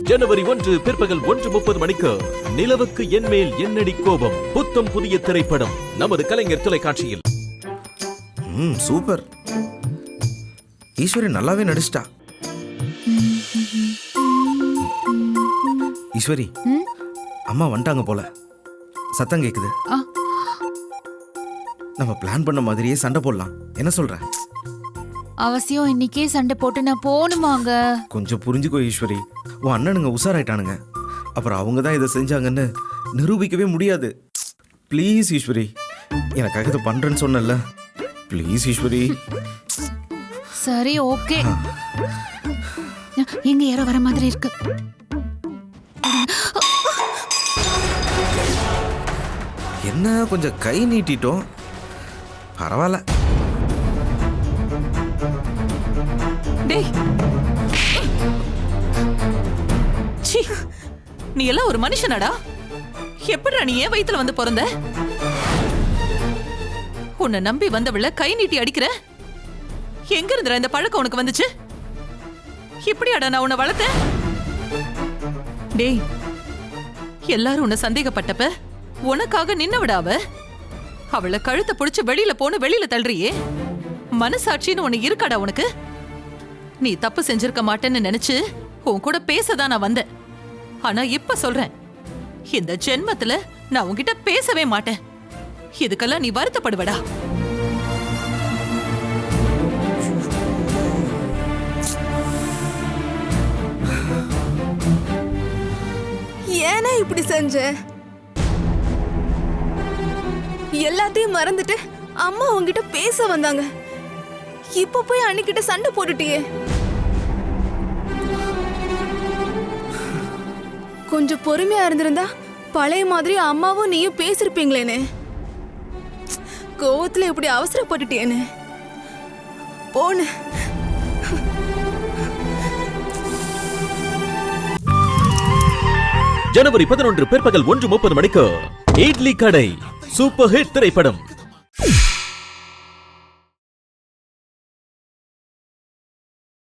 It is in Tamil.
ஜனவரி 1 பிற்பகல் 1:30 மணிக்கு நிலவுக்கு என்மேல் என்னடி கோபம் புத்தம் புதிய திரைப்படம் நமது கலைஞர் தொலைக்காட்சியில். சூப்பர். ஈஸ்வரி நல்லாவே நடிச்சிட்டா. ஈஸ்வரி, அம்மா வந்துட்டாங்க போல. சத்தம் கேக்குது. நம்ம பிளான் பண்ண மாதிரியே சண்டை போடலாம். என்ன சொல்ற? அவசியம் இன்னைக்கே சண்டை போட்டு நான் போகணுமாங்க? கொஞ்சம் புரிஞ்சுக்கோ ஈஸ்வரி. உன் அண்ணனுங்க உஷாராயிட்டானுங்க. அப்புறம் அவங்க தான் இதை செஞ்சாங்கன்னு நிரூபிக்கவே முடியாது. ப்ளீஸ் ஈஸ்வரி, எனக்காக இதை பண்றேன்னு சொன்னல. ப்ளீஸ் ஈஸ்வரி. சரி, ஓகே. எங்க யாரோ வர மாதிரி இருக்கு. என்ன கொஞ்சம் கை நீட்டிட்டோம், பரவாயில்ல. டேய், சீ, நீ எல்லாம் ஒரு மனுஷனடா? எப்படிடா நீ ஏன் வயித்துல வந்து பிறந்த? உன்னை நம்பி வந்தவள கை நீட்டி அடிக்கிற? எங்க இருந்துடா இந்த பழக்கம் உனக்கு வந்துச்சு? இப்படியாடா நான் உன்னை வளர்த்தேன்? டேய், எல்லாரும் உன்னை சந்தேகப்பட்டப்ப உனக்காக நின்னவிட அவளை கழுத்தை புடிச்சு வெளியில போன வெளியில தள்ளுறியே. மனசாட்சின்னு ஒண்ணு இருக்காடா உனக்கு? நீ தப்பு செஞ்சிருக்க மாட்டேன்னு நினைச்சு உன் கூட பேசதான் நான் வந்தேன். ஆனா இப்ப சொல்றேன், இந்த ஜென்மத்துல நான் உன்கிட்ட பேசவே மாட்டேன். இதுக்கெல்லாம் நீ வருத்தப்படுவடா. ஏன்னா இப்படி செஞ்ச? எல்லாத்தையும் மறந்துட்டு அம்மா உன்கிட்ட பேச வந்தாங்க. இப்ப போய் அன்னிக்கிட்ட சண்டை போட்டுட்டியே. கொஞ்சம் பொறுமையா இருந்திருந்தா பழைய மாதிரி அம்மாவும் நீயும் பேசிருப்பீங்களேன்னு. கோவத்துல இப்படி அவசரப்பட்டுட்டேன்னு போன. ஜனவரி 11 பிற்பகல் 1:30 மணிக்கு இட்லி கடை சூப்பர் ஹிட் திரைப்படம்